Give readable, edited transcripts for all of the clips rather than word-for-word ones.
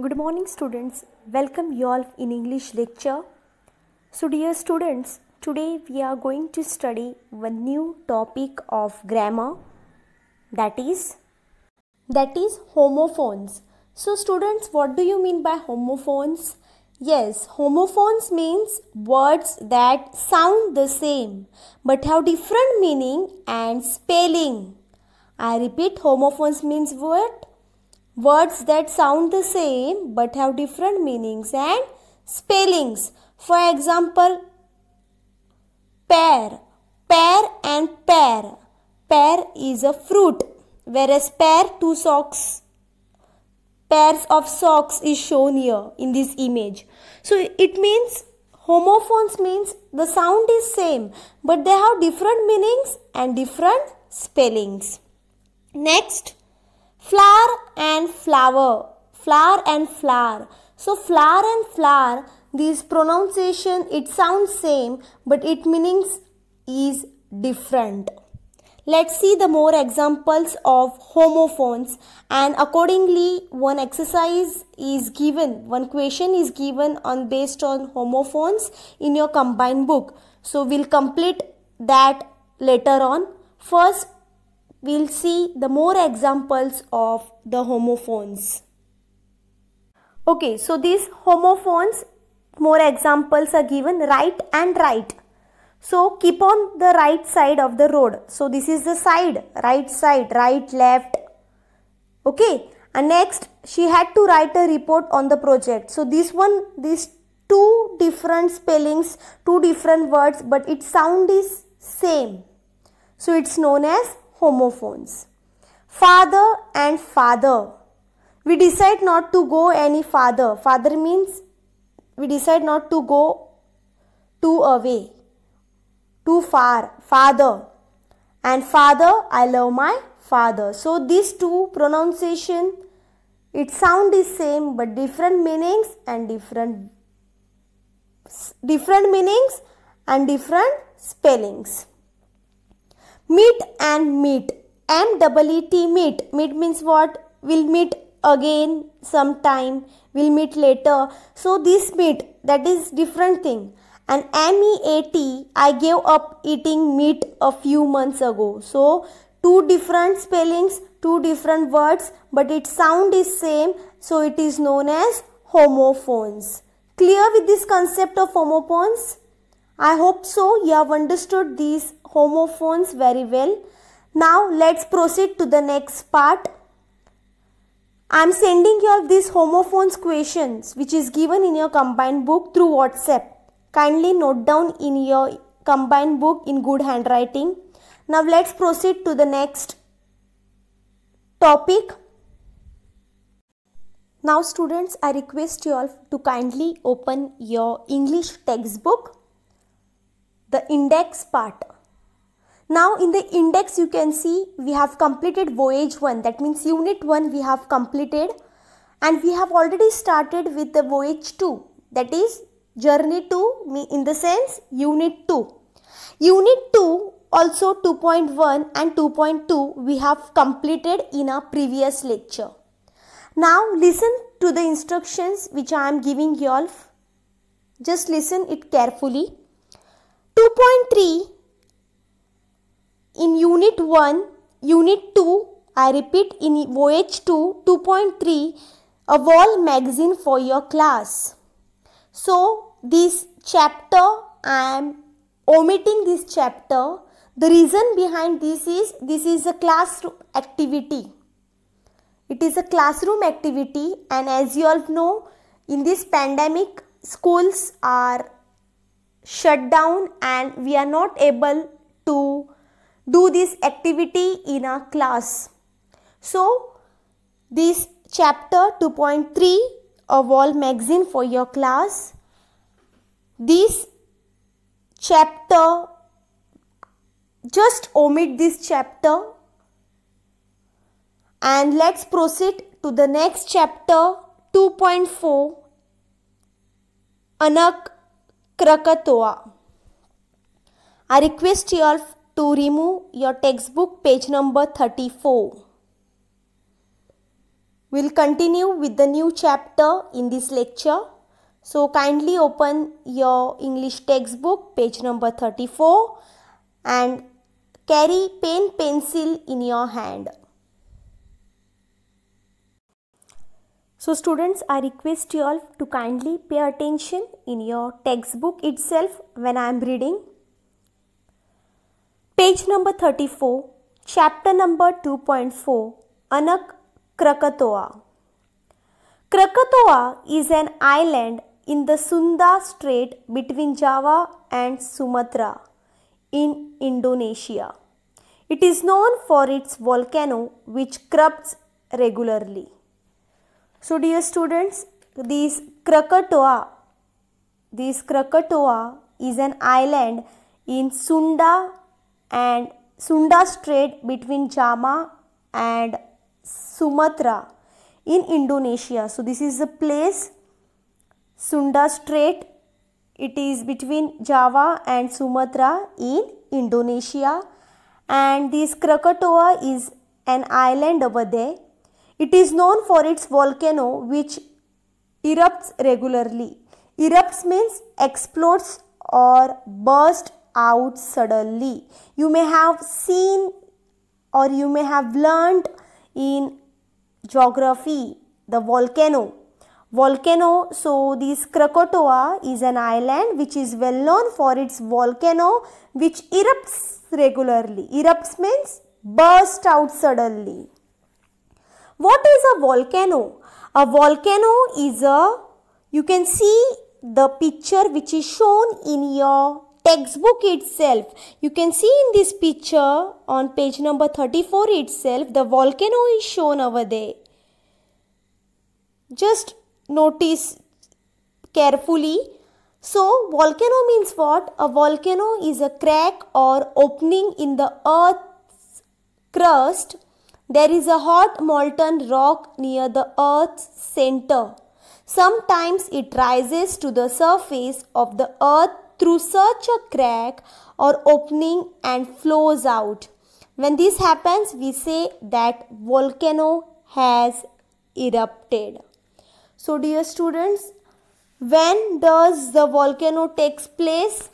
Good morning students, welcome you all in English lecture. So dear students, today we are going to study one new topic of grammar that is homophones. So students, what do you mean by homophones? Yes, homophones means words that sound the same but have different meaning and spelling. I repeat, homophones means what? Words that sound the same but have different meanings and spellings. For example, pear, pear and pear. Pear is a fruit, whereas pairs of socks is shown here in this image. So it means homophones means the sound is same but they have different meanings and different spellings. Next, flower and flower, flower and flower. So flower and flower, this pronunciation, it sounds same but its meanings is different. Let's see the more examples of homophones, and accordingly one exercise is given, one question is given on based on homophones in your combined book. So we'll complete that later on. First, we'll see the more examples of the homophones. Okay, so these homophones, more examples are given, right and right. So keep on the right side of the road. So this is the side, right, left. Okay, and next she had to write a report on the project. So these two different spellings, two different words, but its sound is same. So it's known as homophones. Father and father. We decide not to go any farther. Father means we decide not to go too away, too far. Father. And father, I love my father. So these two pronunciation, its sound is same but different meanings and different spellings. Meet and meet. M-E-E-T, meet. Meet means what? We'll meet again sometime. We'll meet later. So this meet, that is different thing. And M-E-A-T, I gave up eating meat a few months ago. So two different spellings, two different words, but its sound is same. So it is known as homophones. Clear with this concept of homophones? I hope so. You have understood these homophones very well. Now let's proceed to the next part. I am sending you all these homophones questions which is given in your combined book through WhatsApp. Kindly note down in your combined book in good handwriting. Now let's proceed to the next topic. Now students, I request you all to kindly open your English textbook, the index part. Now in the index you can see we have completed voyage 1, that means unit 1 we have completed, and we have already started with the voyage 2, that is journey 2 in the sense unit 2. Unit 2 also 2.1 and 2.2 we have completed in our previous lecture. Now listen to the instructions which I am giving you all. Just listen it carefully. 2.3 in unit 1, unit 2, I repeat in voyage 2, 2.3, a wall magazine for your class. So this chapter, I am omitting this chapter. The reason behind this is a classroom activity. It is a classroom activity, and as you all know, in this pandemic, schools are shut down and we are not able to do this activity in our class. So this chapter 2.3, a wall magazine for your class, this chapter, just omit this chapter and let's proceed to the next chapter 2.4, Anak Krakatoa. I request you all to remove your textbook page number 34. We'll continue with the new chapter in this lecture. So kindly open your English textbook, page number 34, and carry pen, pencil in your hand. So students, I request you all to kindly pay attention in your textbook itself when I am reading. Page number 34, chapter number 2.4, Anak Krakatoa. Krakatoa is an island in the Sunda Strait between Java and Sumatra in Indonesia. It is known for its volcano which erupts regularly. So dear students, this Krakatoa is an island in Sunda Strait between Java and Sumatra in Indonesia. So this is the place, Sunda Strait. It is between Java and Sumatra in Indonesia, and this Krakatoa is an island over there. It is known for its volcano which erupts regularly. Erupts means explodes or bursts out suddenly. You may have seen or you may have learned in geography the volcano. So this Krakatoa is an island which is well known for its volcano which erupts regularly. Erupts means burst out suddenly. What is a volcano? A volcano is you can see the picture which is shown in your textbook itself. You can see in this picture on page number 34 itself, the volcano is shown over there. Just notice carefully. So volcano means what? A volcano is a crack or opening in the earth's crust. There is a hot molten rock near the earth's center. Sometimes it rises to the surface of the earth through such a crack or opening and flows out. When this happens, we say that volcano has erupted. So dear students, when does the volcano takes place?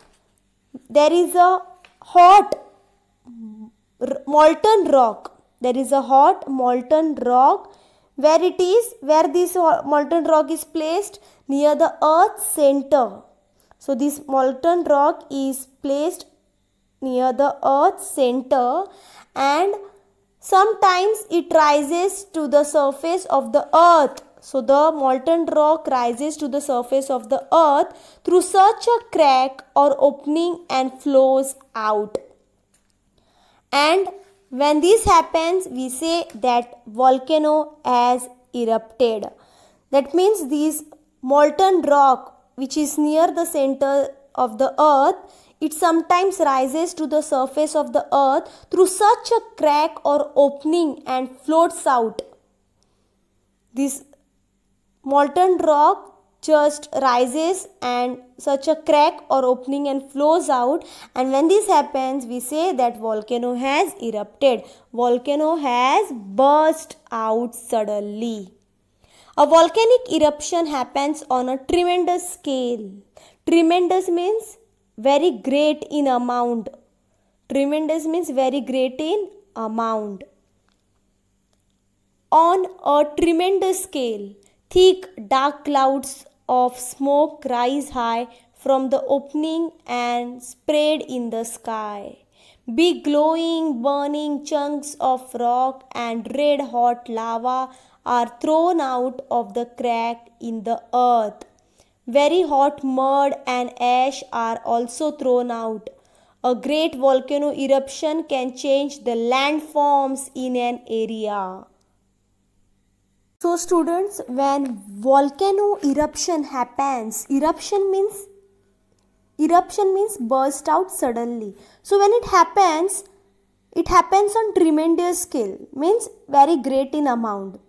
There is a hot molten rock. There is a hot molten rock. Where this molten rock is placed? Near the earth's center. So this molten rock is placed near the earth's center, and sometimes it rises to the surface of the earth. So the molten rock rises to the surface of the earth through such a crack or opening and flows out. And when this happens, we say that volcano has erupted. That means this molten rock which is near the center of the earth, it sometimes rises to the surface of the earth through such a crack or opening and floats out. This molten rock just rises and such a crack or opening and flows out, and when this happens, we say that volcano has erupted. Volcano has burst out suddenly. A volcanic eruption happens on a tremendous scale. Tremendous means very great in amount. Tremendous means very great in amount. On a tremendous scale, thick dark clouds of smoke rise high from the opening and spread in the sky. Big glowing, burning chunks of rock and red hot lava are thrown out of the crack in the earth. Very hot mud and ash are also thrown out. A great volcano eruption can change the landforms in an area. So students, when volcano eruption happens, eruption means burst out suddenly. So when it happens on tremendous scale, means very great in amount.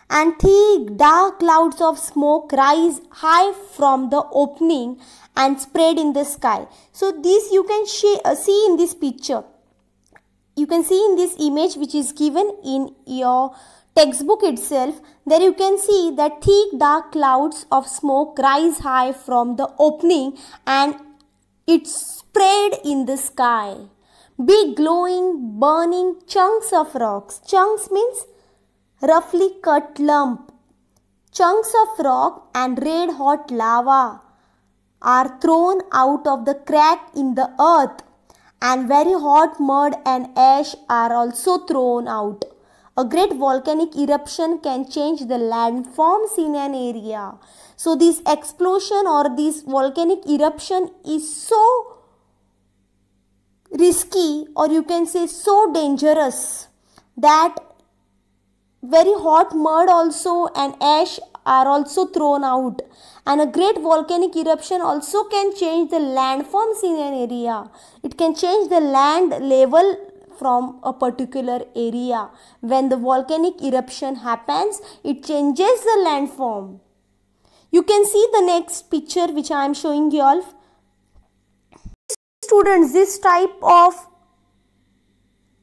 And thick dark clouds of smoke rise high from the opening and spread in the sky. So this you can see in this picture. You can see in this image which is given in your textbook itself, there you can see that thick dark clouds of smoke rise high from the opening and it spread in the sky. Big glowing, burning chunks of rocks. Chunks means roughly cut lump. Chunks of rock and red hot lava are thrown out of the crack in the earth, and very hot mud and ash are also thrown out. A great volcanic eruption can change the landforms in an area. So this explosion or this volcanic eruption is so risky, or you can say so dangerous, that very hot mud also and ash are also thrown out, and a great volcanic eruption also can change the landforms in an area. It can change the land level from a particular area. When the volcanic eruption happens, it changes the landform. You can see the next picture which I am showing you all. Students, this type of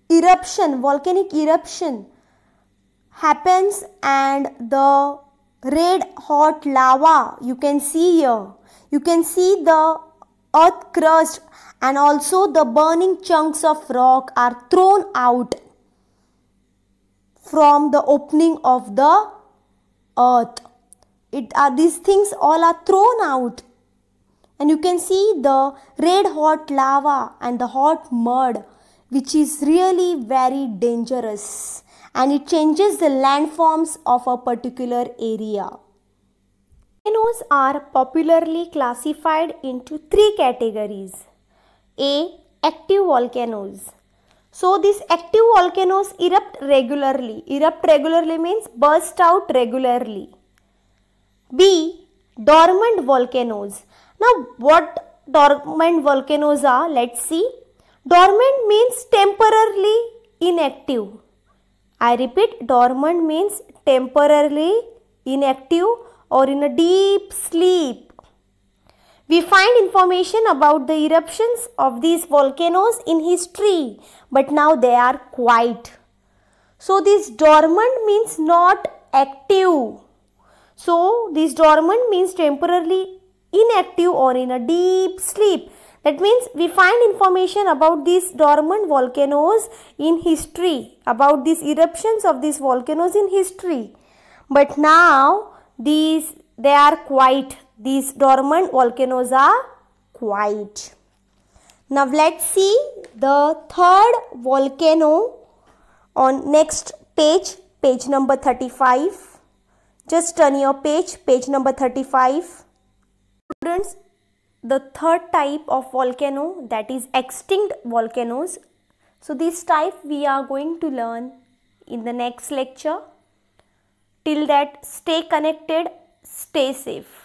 eruption, volcanic eruption happens, and the red hot lava you can see here. You can see the earth crust and also the burning chunks of rock are thrown out from the opening of the earth. These things all are thrown out, and you can see the red hot lava and the hot mud, which is really very dangerous, and it changes the landforms of a particular area. Volcanoes are popularly classified into three categories. A. Active volcanoes. So these active volcanoes erupt regularly. Erupt regularly means burst out regularly. B. Dormant volcanoes. Now what dormant volcanoes are? Let's see. Dormant means temporarily inactive. I repeat, dormant means temporarily inactive or in a deep sleep. We find information about the eruptions of these volcanoes in history, but now they are quiet. So this dormant means not active. So this dormant means temporarily inactive or in a deep sleep. That means we find information about these dormant volcanoes in history, about these eruptions of these volcanoes in history. But now they are quiet. These dormant volcanoes are quiet. Now let's see the third volcano on next page, page number 35. Just turn your page, page number 35. Students, the third type of volcano, that is extinct volcanoes. So this type we are going to learn in the next lecture. Till that, stay connected, stay safe.